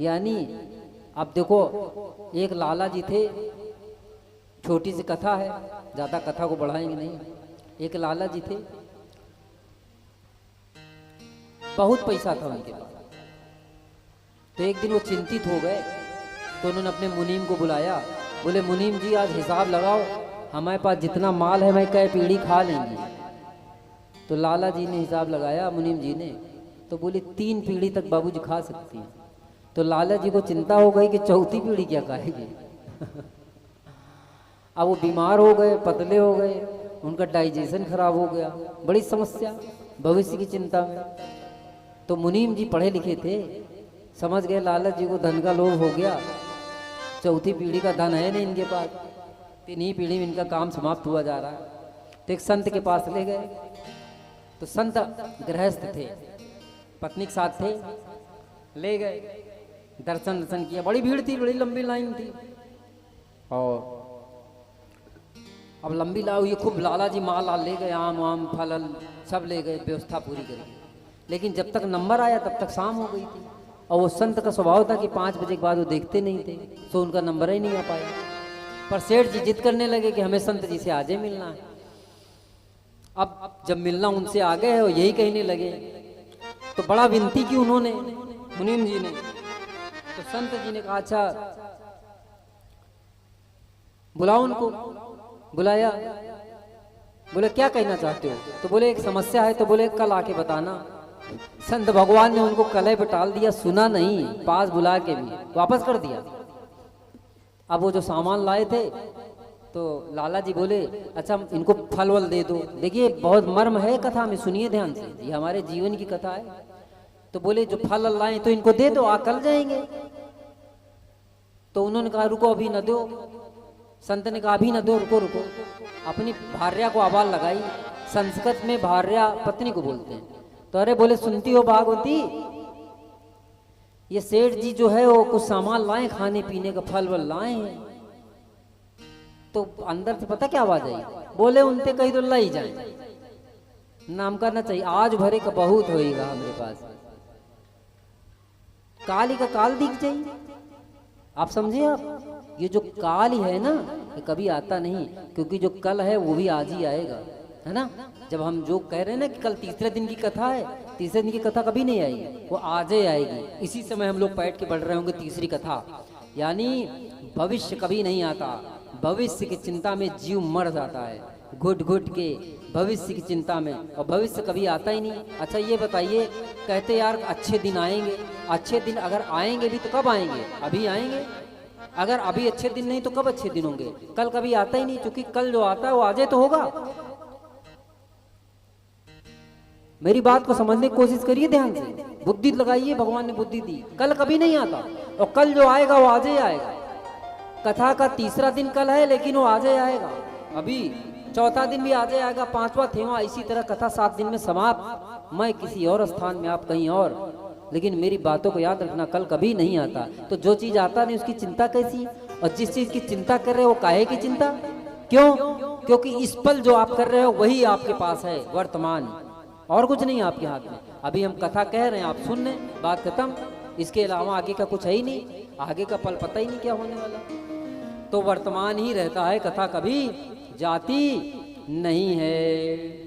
यानी अब देखो, एक लाला जी थे, छोटी सी कथा है, ज़्यादा कथा को बढ़ाएंगे नहीं। एक लाला जी थे, बहुत पैसा था उनके पास। तो एक दिन वो चिंतित हो गए, तो उन्होंने अपने मुनीम को बुलाया। बोले मुनीम जी आज हिसाब लगाओ, हमारे पास जितना माल है मैं कई पीढ़ी खा लेंगे। तो लाला जी ने हिसाब लगाया, मुनीम जी ने, तो बोले 3 पीढ़ी तक बाबूजी खा सकती हैं। तो लाला जी को चिंता हो गई कि चौथी पीढ़ी क्या खाएगी। अब वो बीमार हो गए, पतले हो गए, उनका डाइजेशन खराब हो गया, बड़ी समस्या भविष्य की चिंता में। तो मुनीम जी पढ़े लिखे थे, समझ गए लाला जी को धन का लोभ हो गया, चौथी पीढ़ी का धन है नहीं इनके पास, 3 ही पीढ़ी में इनका काम समाप्त हुआ जा रहा है। तो एक संत के पास ले गए। तो संत गृहस्थ थे, पत्नी के साथ थे, ले गए, दर्शन किया। बड़ी भीड़ थी, बड़ी लंबी लाइन थी। और अब लंबी लाइन, ये खूब लाला जी माल ले गए, आम वाम फल सब ले गए, व्यवस्था पूरी करी। लेकिन जब तक नंबर आया तब तक शाम हो गई थी। और वो संत का स्वभाव था कि 5 बजे के बाद वो देखते नहीं थे, तो उनका नंबर ही नहीं आ पाया। पर सेठ जी जिद करने लगे कि हमें संत जी से आज ही मिलना है। अब जब मिलना उनसे आ गए है, वो यही कहने लगे, तो बड़ा विनती की उन्होंने, मुनीम जी ने। तो संत जी ने कहा अच्छा बुलाओ उनको। बुलाया, बोले क्या कहना चाहते हो? तो बोले एक समस्या है। तो बोले कल आके बताना। संत भगवान ने उनको कलह पे टाल दिया, सुना नहीं, पास बुला के भी वापस कर दिया। अब वो जो सामान लाए थे, तो लाला जी बोले अच्छा इनको फल वल दे दो। देखिए बहुत मर्म है कथा में, सुनिए ध्यान से, ये हमारे जीवन की कथा है। तो बोले जो फल लाए तो इनको दे दो, कल जाएंगे। तो उन्होंने कहा रुको अभी न दो। संत ने कहा अभी न दो, रुको रुको। अपनी भार्या को आवाज लगाई। संस्कृत में भार्या पत्नी को बोलते हैं। तो अरे बोले सुनती हो भागवती, ये सेठ जी जो है वो कुछ सामान लाए, खाने पीने का फल वल लाए हैं। तो अंदर से पता क्या आवाज आई? बोले उनसे कहीं तो लाई जाए, नाम करना चाहिए, आज भरे का बहुत होएगा हमारे पास, काली का काल दिख जाए। आप समझे? आप ये जो काल ही है ना, ये कभी आता नहीं, क्योंकि जो कल है वो भी आज ही आएगा, है ना। जब हम जो कह रहे हैं ना कि कल तीसरे दिन की कथा है, तीसरे दिन की कथा कभी नहीं आएगी, वो आज ही आएगी। इसी समय हम लोग बैठ के पढ़ रहे होंगे तीसरी कथा। यानी भविष्य कभी नहीं आता, भविष्य की चिंता में जीव मर जाता है, घुट घुट के भविष्य की चिंता में, और भविष्य कभी आता ही नहीं। अच्छा ये बताइए, कहते यार अच्छे दिन आएंगे, अच्छे दिन अगर आएंगे भी तो कब आएंगे? अभी आएंगे। अगर अभी अच्छे दिन नहीं तो कब अच्छे दिन होंगे? कल कभी आता ही नहीं, क्योंकि कल जो आता है वो आजे तो होगा। मेरी बात को समझने की कोशिश करिए ध्यान से, बुद्धि लगाइए, भगवान ने बुद्धि दी। कल कभी नहीं आता, और कल जो आएगा वो आज ही आएगा। कथा का तीसरा दिन कल है, लेकिन वो आज ही आएगा। अभी चौथा दिन भी आज ही आएगा, 5वां थेवा। इसी तरह कथा 7 दिन में समाप्त। मैं किसी और स्थान में, आप कहीं और। लेकिन मेरी बातों को याद रखना, कल कभी नहीं आता। तो जो चीज आता नहीं उसकी चिंता कैसी? और जिस चीज की चिंता कर रहे हो वो काहे की चिंता? क्यों? क्योंकि इस पल जो आप कर रहे हो वही आपके पास है, वर्तमान, और कुछ नहीं आपके हाथ में। अभी हम कथा कह रहे हैं, आप सुन रहे, बात खत्म। इसके अलावा आगे का कुछ है ही नहीं, आगे का पल पता ही नहीं क्या होने वाला। तो वर्तमान ही रहता है, कथा कभी जाती नहीं है।